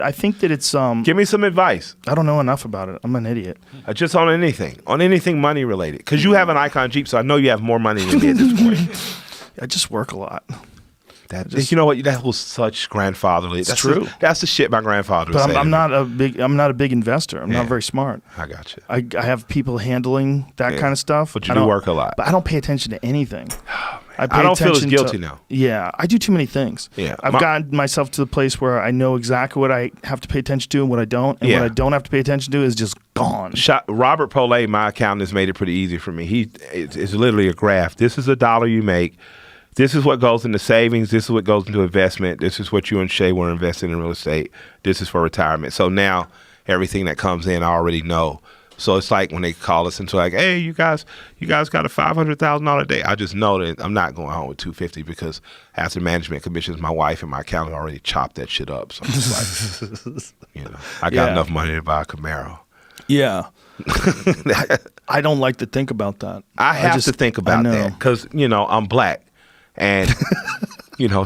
I think that it's Give me some advice. I don't know enough about it. I'm an idiot. Just on anything money related. Because you have an Icon Jeep, so I know you have more money than me at this point. I just work a lot. You know what? That was such grandfatherly. That's true. That's the shit my grandfather would say. But I'm not a big investor. I'm not very smart. I got you. I have people handling that kind of stuff. But you do work a lot. But I don't pay attention to anything. I don't feel as guilty now. Yeah, I do too many things. Yeah, I've gotten myself to the place where I know exactly what I have to pay attention to and what I don't. And what I don't have to pay attention to is just gone. Robert Polay, my accountant, has made it pretty easy for me. It's literally a graph. This is $1 you make. This is what goes into savings. This is what goes into investment. This is what you and Shay were investing in real estate. This is for retirement. So now everything that comes in, I already know. So it's like when they call us into like, hey, you guys got a $500,000 day. I just know that I'm not going home with $250 because after management commissions, my wife and my accountant already chopped that shit up. So it's like, I got enough money to buy a Camaro. Yeah. I don't like to think about that. I have to think about that because, I'm black. And,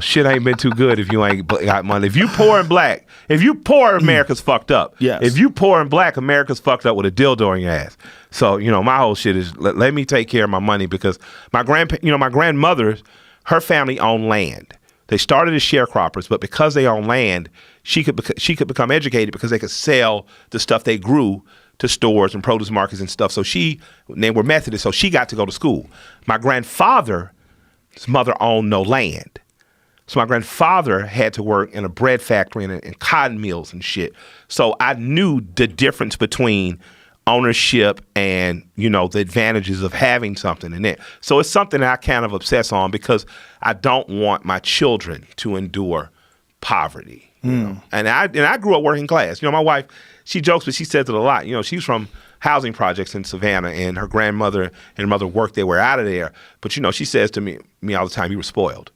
shit ain't been too good if you ain't got money. If you poor and black, America's fucked up. Yes. If you poor and black, America's fucked up with a dildo in your ass. So, my whole shit is let me take care of my money because my grandmother, her family owned land. They started as sharecroppers, but because they own land, she could become educated because they could sell the stuff they grew to stores and produce markets and stuff. So they were Methodist, so she got to go to school. My grandfather, his mother owned no land. So my grandfather had to work in a bread factory and cotton mills and shit. So I knew the difference between ownership and, the advantages of having something in it. So it's something that I kind of obsess on because I don't want my children to endure poverty. And I grew up working class. My wife, she jokes, but she says it a lot. She's from housing projects in Savannah, and her grandmother and her mother worked their way out of there. But, she says to me all the time, you were spoiled.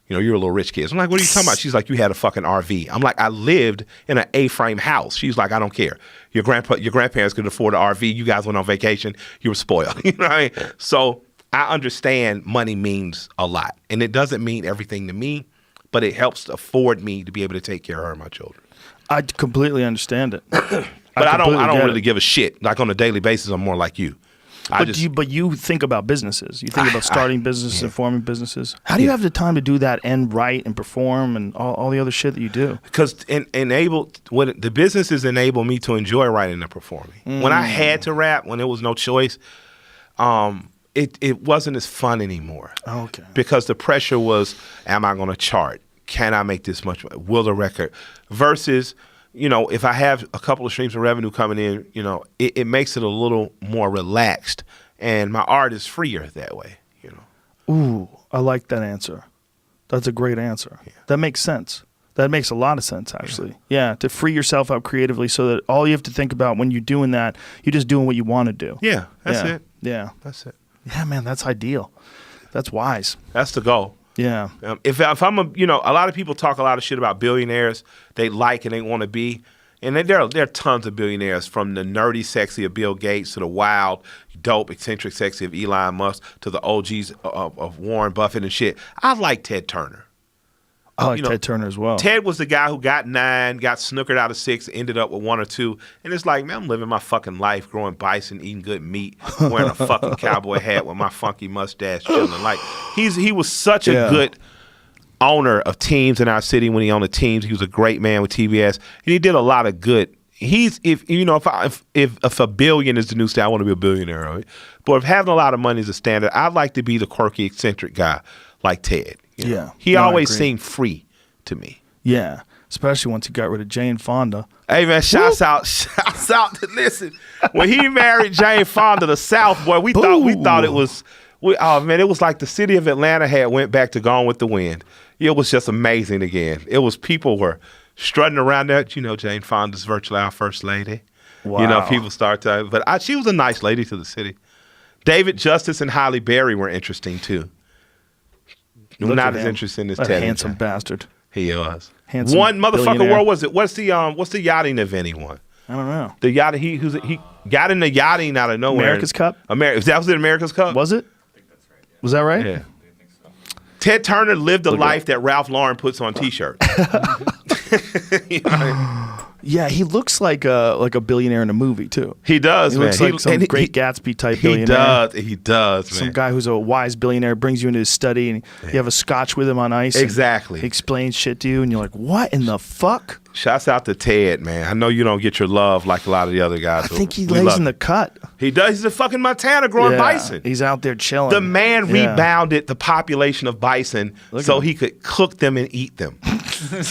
You're a little rich kid. So I'm like, what are you talking about? She's like, you had a fucking RV. I'm like, I lived in an A-frame house. She's like, I don't care. Your grandparents could afford an RV. You guys went on vacation. You were spoiled. You know what I mean? So I understand money means a lot. And it doesn't mean everything to me, but it helps afford me to be able to take care of her and my children. I completely understand it. But I don't really give a shit. Like on a daily basis, I'm more like you. But you think about businesses. You think about starting businesses and forming businesses. How do you have the time to do that and write and perform and all the other shit that you do? Because the businesses enable me to enjoy writing and performing. When I had to rap, when there was no choice, it wasn't as fun anymore. Okay. Because the pressure was, am I going to chart? Can I make this much? Will the record? Versus, if I have a couple of streams of revenue coming in, it makes it a little more relaxed, and my art is freer that way. Ooh, I like that answer. That's a great answer. Yeah. That makes sense. That makes a lot of sense, actually. Yeah, to free yourself up creatively so that all you have to think about when you're doing that, you're just doing what you want to do. Yeah, that's it. Yeah. That's it. Yeah, man, that's ideal. That's wise. That's the goal. Yeah. If I'm a lot of people talk a lot of shit about billionaires they like and they want to be. And there are tons of billionaires, from the nerdy sexy of Bill Gates to the wild, dope, eccentric sexy of Elon Musk to the OGs of Warren Buffett and shit. I like Ted Turner. I like Ted Turner as well. Ted was the guy who got 9, got snookered out of 6, ended up with 1 or 2. And it's like, man, I'm living my fucking life, growing bison, eating good meat, wearing a fucking cowboy hat with my funky mustache, chilling. Like, he was such a good owner of teams in our city when he owned the teams. He was a great man with TBS. And he did a lot of good. If a billion is the new style, I want to be a billionaire, right? But if having a lot of money is a standard, I'd like to be the quirky, eccentric guy like Ted. Yeah. He always seemed free to me. Yeah. Especially once he got rid of Jane Fonda. Hey, man, shouts out to listen. When he married Jane Fonda, the South, boy, we thought it was, it was like the city of Atlanta had went back to Gone with the Wind. It was just amazing again. People were strutting around there. Jane Fonda's virtually our first lady. Wow. People start to, but she was a nice lady to the city. David Justice and Halle Berry were interesting too. Not as interesting as Ted. Handsome bastard. He was. Handsome one motherfucker. Where was it? What's the yachting event he won? I don't know. The yachting. He got in the yachting out of nowhere. America's Cup. That was it. America's Cup. Was it? I think that's right. Yeah. Was that right? Yeah. Ted Turner lived the life that Ralph Lauren puts on T-shirts. You know what I mean? Yeah, he looks like a billionaire in a movie too. He does, He man. looks like some Great Gatsby type billionaire. He does, man. Some guy who's a wise billionaire brings you into his study and you have a scotch with him on ice. Exactly. He explains shit to you and you're like, what in the fuck? Shouts out to Ted, man. I know you don't get your love like a lot of the other guys. I think he lays in the cut. He does. He's a fucking Montana growing bison. He's out there chilling. The man rebounded the population of bison so he could cook them and eat them.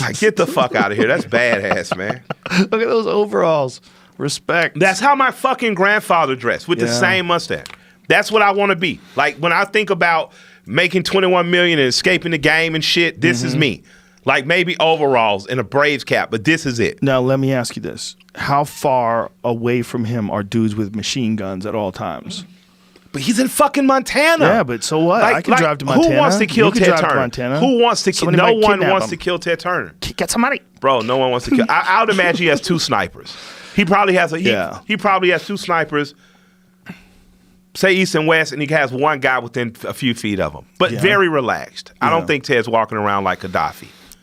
Like, get the fuck out of here. That's badass, man. Look at those overalls. Respect. That's how my fucking grandfather dressed, with the same mustache. That's what I want to be. Like, when I think about making 21 million and escaping the game and shit, this is me. Like, maybe overalls and a Braves cap, but this is it. Now, let me ask you this. How far away from him are dudes with machine guns at all times? But he's in fucking Montana. Yeah, but so what? I can drive to Montana. Who wants to kill Ted Turner? Who wants to kill? No one wants to kill Ted Turner. Get some money. Bro, no one wants to kill. I would imagine he has 2 snipers. He probably has he probably has 2 snipers, say east and west, and he has one guy within a few feet of him. But very relaxed. I don't think Ted's walking around like Gaddafi.